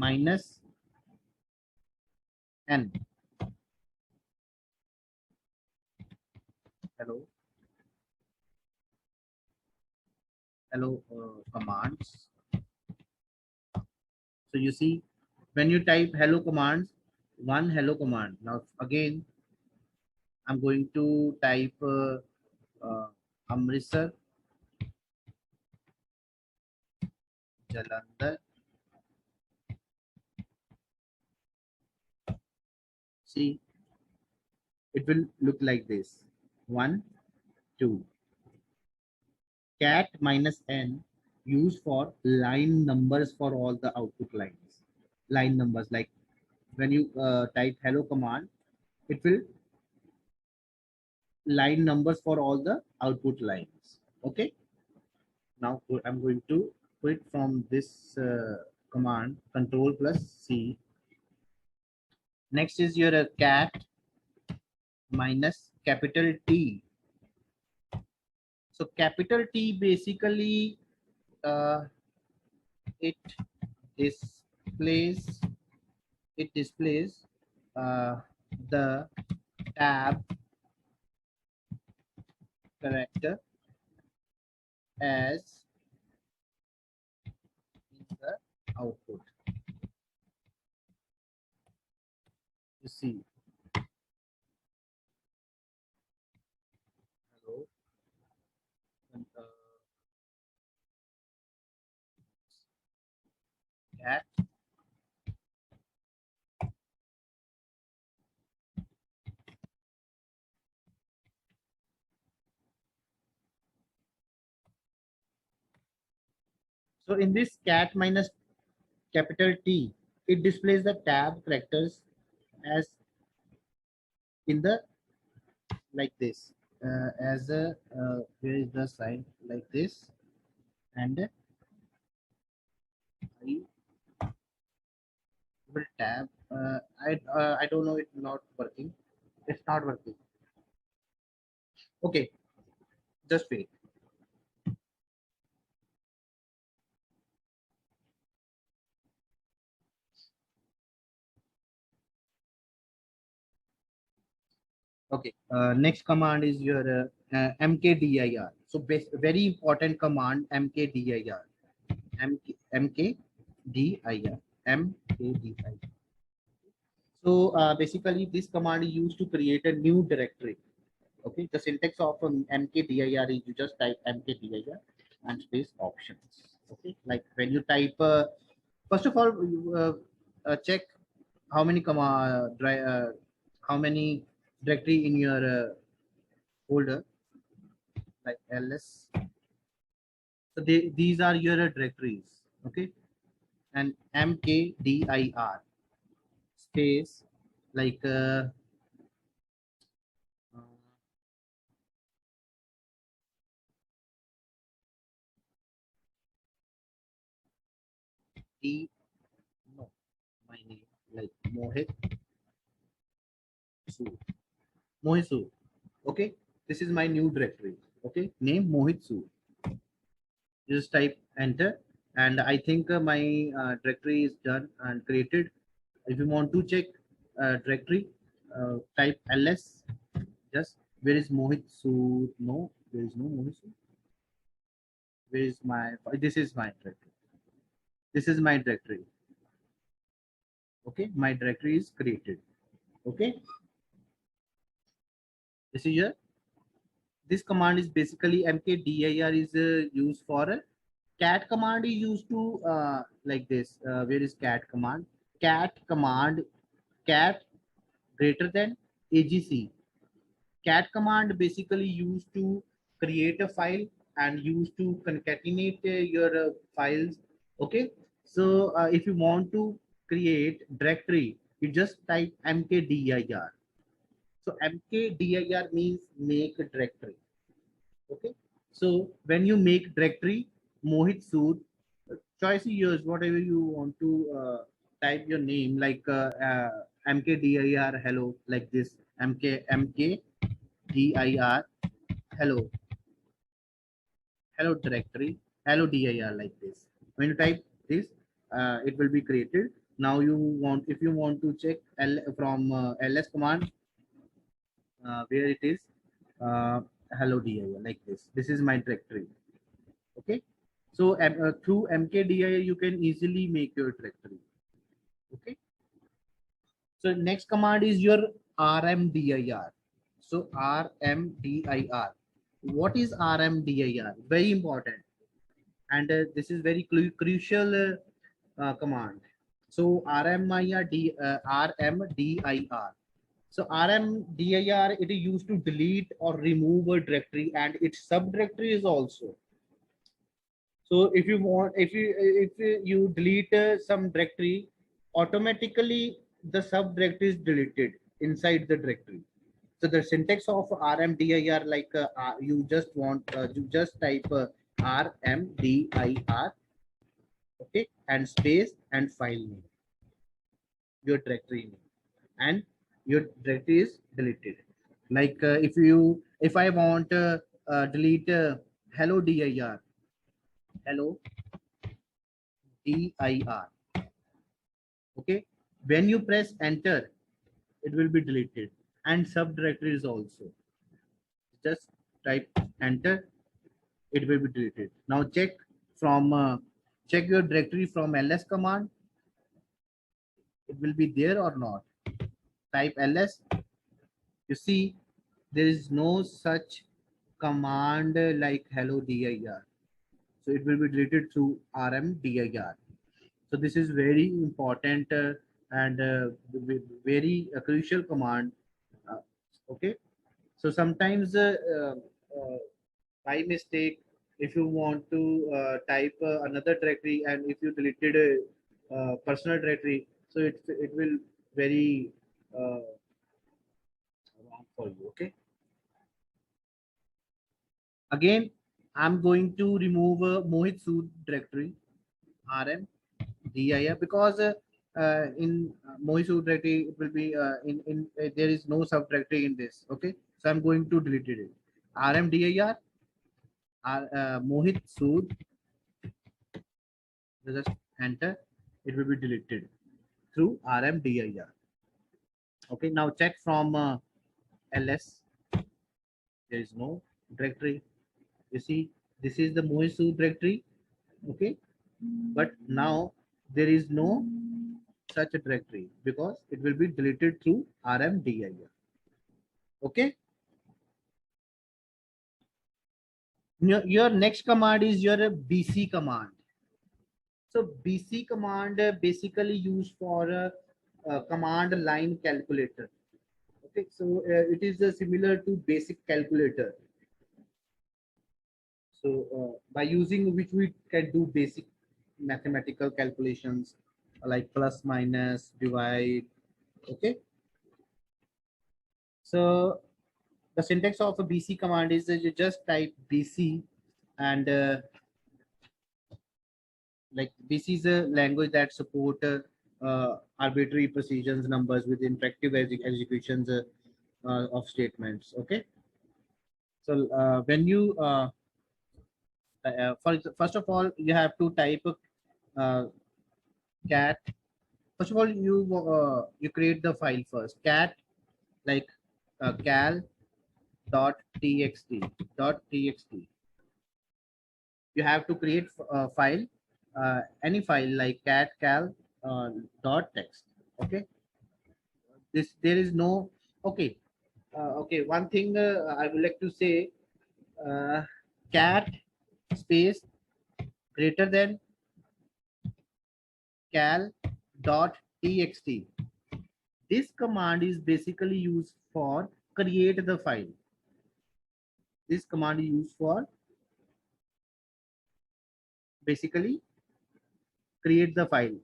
minus n. Hello commands. So you see, when you type hello commands, one hello command. Now again, I'm going to type Amritsar, Jalandhar. See, it will look like this. 1, 2. Cat minus n used for line numbers for all the output lines. Line numbers, like when you type hello command, it will line numbers for all the output lines. Okay. Now I'm going to quit from this command, control plus C. Next is your cat minus capital T. So capital T basically it displays uh, the tab character as in the output. You see, hello, and, cat so in this cat minus capital T, it displays the tab characters as in the like this, as a here is the sign like this, and I will tab. I don't know, it's not working. It's not working. Okay, just wait. Okay, next command is your mkdir. So very important command, mkdir. mkdir. mkdir. So basically this command is used to create a new directory. Okay, the syntax of mkdir is you just type mkdir and space options. Okay, like when you type, first of all, you, check how many how many directory in your folder, like ls. So these are your directories. Okay, and mkdir space like uh, D, no, my name, like Mohit Sood. Mohit Sood. Okay, this is my new directory. Okay, name Mohit Sood. Just type enter, and I think my directory is done and created. If you want to check directory, type ls. Just where is Mohit Sood? No, there is no Mohit Sood. Where is my? This is my directory. This is my directory. Okay, my directory is created. Okay, this is your, this command is basically mkdir is used for cat command is used to like this, where is cat command? Cat command, cat greater than agc. Cat command basically used to create a file and used to concatenate your files. Okay, so if you want to create directory, you just type mkdir. So mkdir means make directory. Okay, so when you make directory Mohit Sood, choice is yours, whatever you want to type your name, like mkdir hello, like this, mkdir hello, hello directory, hello dir, like this. When you type this, it will be created. Now you want, if you want to check from ls command, where it is, uh, hello dir, like this is my directory. Okay, so through mkdir you can easily make your directory. Okay, so next command is your rmdir. So rmdir, what is rmdir? Very important, and this is very crucial command. So rmdir. So rmdir, it is used to delete or remove a directory and its subdirectory is also. So if you want, if you delete some directory, automatically the subdirectory is deleted inside the directory. So the syntax of rmdir, like you just want, you just type rmdir, okay, and space and file name, your directory name, and your directory is deleted. Like if I want delete hello dir, hello dir, okay, when you press enter, it will be deleted, and subdirectories also. Just type enter, it will be deleted. Now check your directory from ls command, it will be there or not. Type ls, you see there is no such command like hello dir, so it will be deleted through rmdir. So this is very important and very crucial command. uh, okay, so sometimes by mistake, if you want to type another directory and if you deleted a personal directory, so it will very uh, wrong for you. Okay, again I'm going to remove Mohit Sood directory rm dir, because in Mohit Sood directory it will be there is no subdirectory in this. Okay, so I'm going to delete it. Rm dir Mohit Sood, just enter, it will be deleted through rmdir. Okay, now check from ls, there is no directory. You see, this is the Mohit Sood directory. Okay, but now there is no such a directory because it will be deleted through rmdir. Okay, your next command is your bc command. So bc command basically used for command line calculator. Okay, so it is similar to basic calculator. So by using which we can do basic mathematical calculations like plus, minus, divide. Okay, so the syntax of a bc command is that you just type bc, and like bc is a language that support arbitrary precisions numbers with interactive executions of statements. Okay, so when you first of all you have to type uh, cat. First of all, you create the file first. Cat, like cal dot txt dot txt. You have to create a file, any file like cat cal dot text. Okay, this there is no. Okay, okay. One thing I would like to say: uh, cat space greater than cal dot txt. This command is basically used for create the file. This command is used for basically create the file.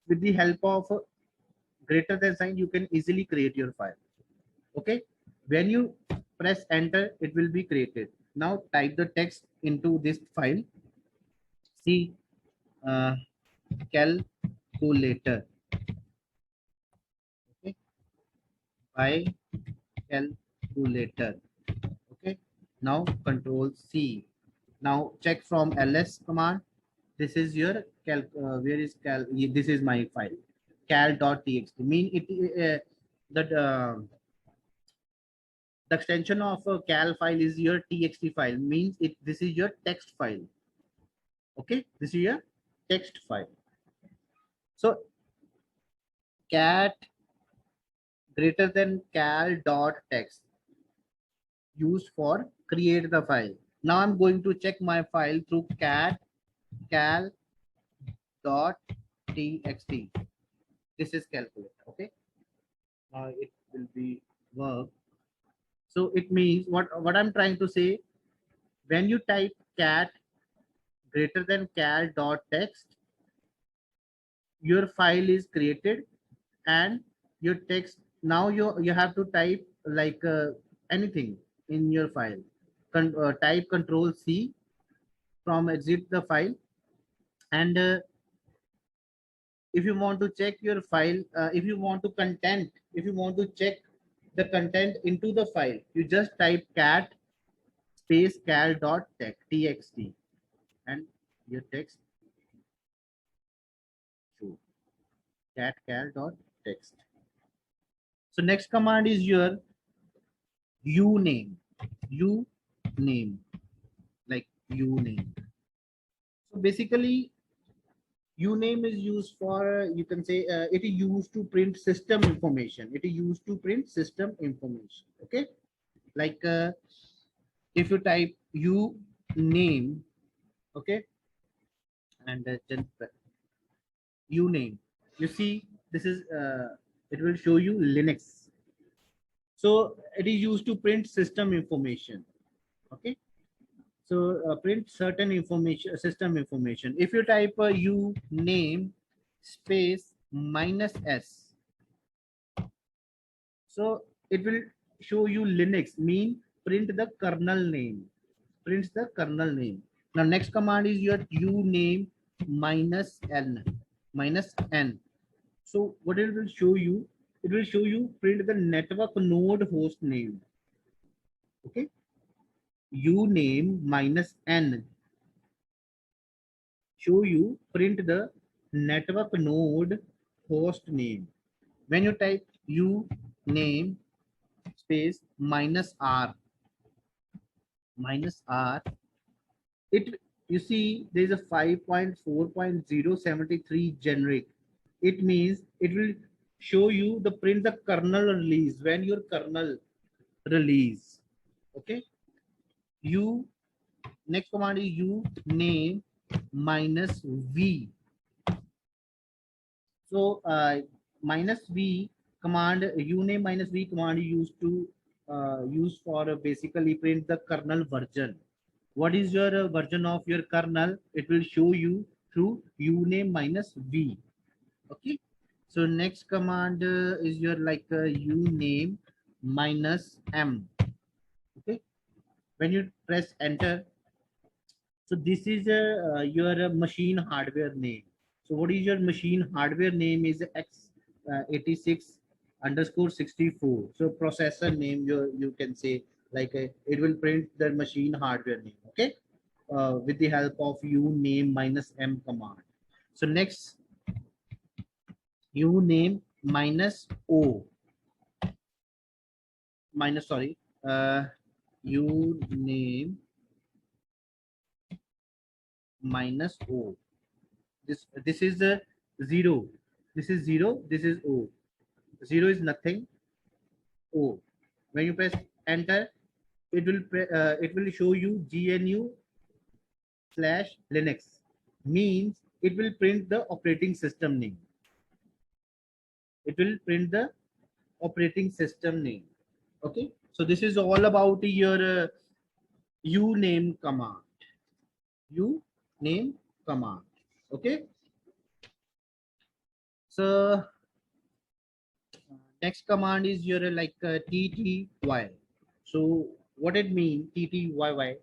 With the help of greater than sign, you can easily create your file. Okay, when you press enter, it will be created. Now type the text into this file. See, uh, calculator. Okay, by calculator. Okay, now control C. Now check from ls command. This is your cal. Where is cal? This is my file. Cal.txt mean it. That the extension of a cal file is your txt file. Means it. This is your text file. Okay, this is your text file. So cat greater than cal dot text used for create the file. Now I'm going to check my file through cat cal dot txt. This is calculator. Okay, now it will be work. So it means what I'm trying to say, when you type cat greater than cal dot text, your file is created, and your text, now you have to type like anything in your file. Type control C from exit the file, and if you want to check your file, if you want to check the content into the file, you just type cat space cal dot txt, and your text show cat cal dot text. So next command is your uname. Uname, like uname. So basically uname is used for, you can say, it is used to print system information. It is used to print system information. Okay, like if you type uname, okay, and uname, you see this is it will show you Linux. So it is used to print system information. Okay, so print certain information, system information. If you type uname space minus s, so it will show you Linux, mean print the kernel name, prints the kernel name. Now next command is your uname minus n, minus n. So what it will show you, it will show you print the network node host name. Okay, uname minus n show you print the network node host name. When you type uname space minus r, it, you see there is a 5.4.073 generic. It means it will show you the print the kernel release, when your kernel release. Okay, you, next command is uname minus v. So minus v command, uname minus v command used to use for basically print the kernel version. What is your version of your kernel? It will show you through uname minus v. Okay. So next command is your like uname minus m. Okay. When you press enter, so this is your machine hardware name. So what is your machine hardware name is x86 underscore 64. So processor name, you can say like it will print the machine hardware name. Okay, with the help of uname minus m command. So next uname minus o minus, sorry, uname minus o. This is a zero. This is zero. This is o. Zero is nothing. O. When you press enter, it will show you GNU slash Linux. Means it will print the operating system name. It will print the operating system name. Okay. So this is all about your uname command. Uname command. Okay. So next command is your like tty. So what it means ttyy?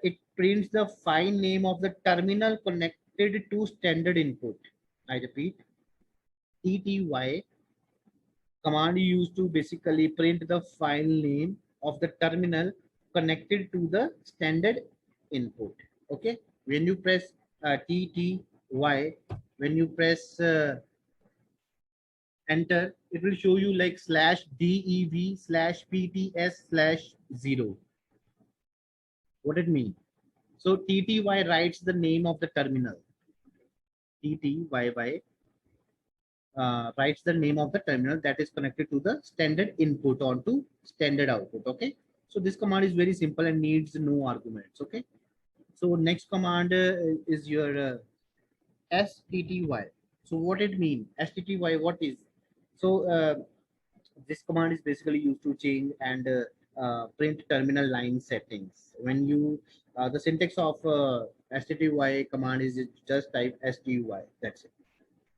It prints the file name of the terminal connected to standard input. I repeat, tty command used to basically print the file name of the terminal connected to the standard input. Okay, when you press TTY, when you press enter, it will show you like /dev/pts/0. What it mean? So TTY writes the name of the terminal. TTYY writes the name of the terminal that is connected to the standard input onto standard output. Okay. So this command is very simple and needs no arguments. Okay. So next command is your STTY. So what it mean? STTY, what is? So this command is basically used to change and print terminal line settings. When you the syntax of STTY command is just type STY. That's it.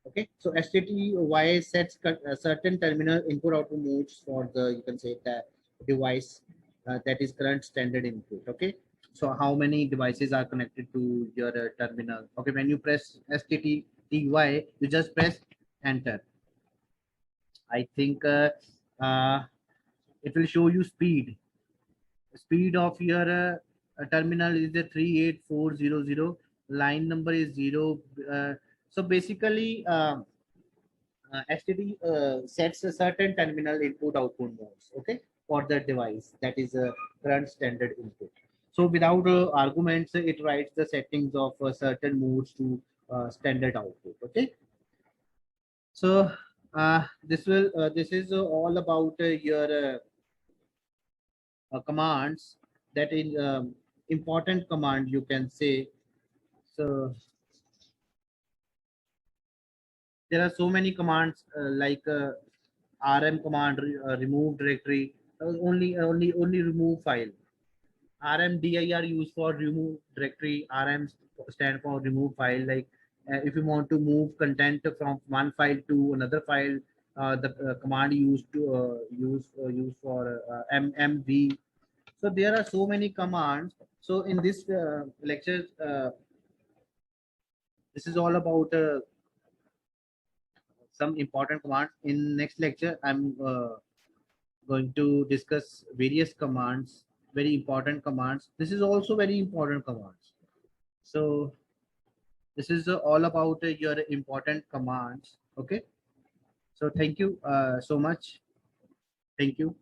Okay, so STTY sets certain terminal input output modes for the, you can say, the device that is current standard input. Okay, so how many devices are connected to your terminal? Okay, when you press STTY, you just press enter. I think it will show you speed of your terminal is the 38400, line number is 0. So basically STD sets a certain terminal input output modes, okay, for the device that is a current standard input. So without arguments, it writes the settings of certain modes to standard output. Okay, so this is all about your commands, that is important command, you can say. So there are so many commands like rm command, remove directory, only remove file. RMDIR used for remove directory. RM stand for remove file. Like if you want to move content from one file to another file, the command used to use for MMV. So there are so many commands. So in this lecture, this is all about some important commands. In next lecture, I'm going to discuss various commands, very important commands. This is also very important commands. So this is all about your important commands. Okay. So thank you so much. Thank you.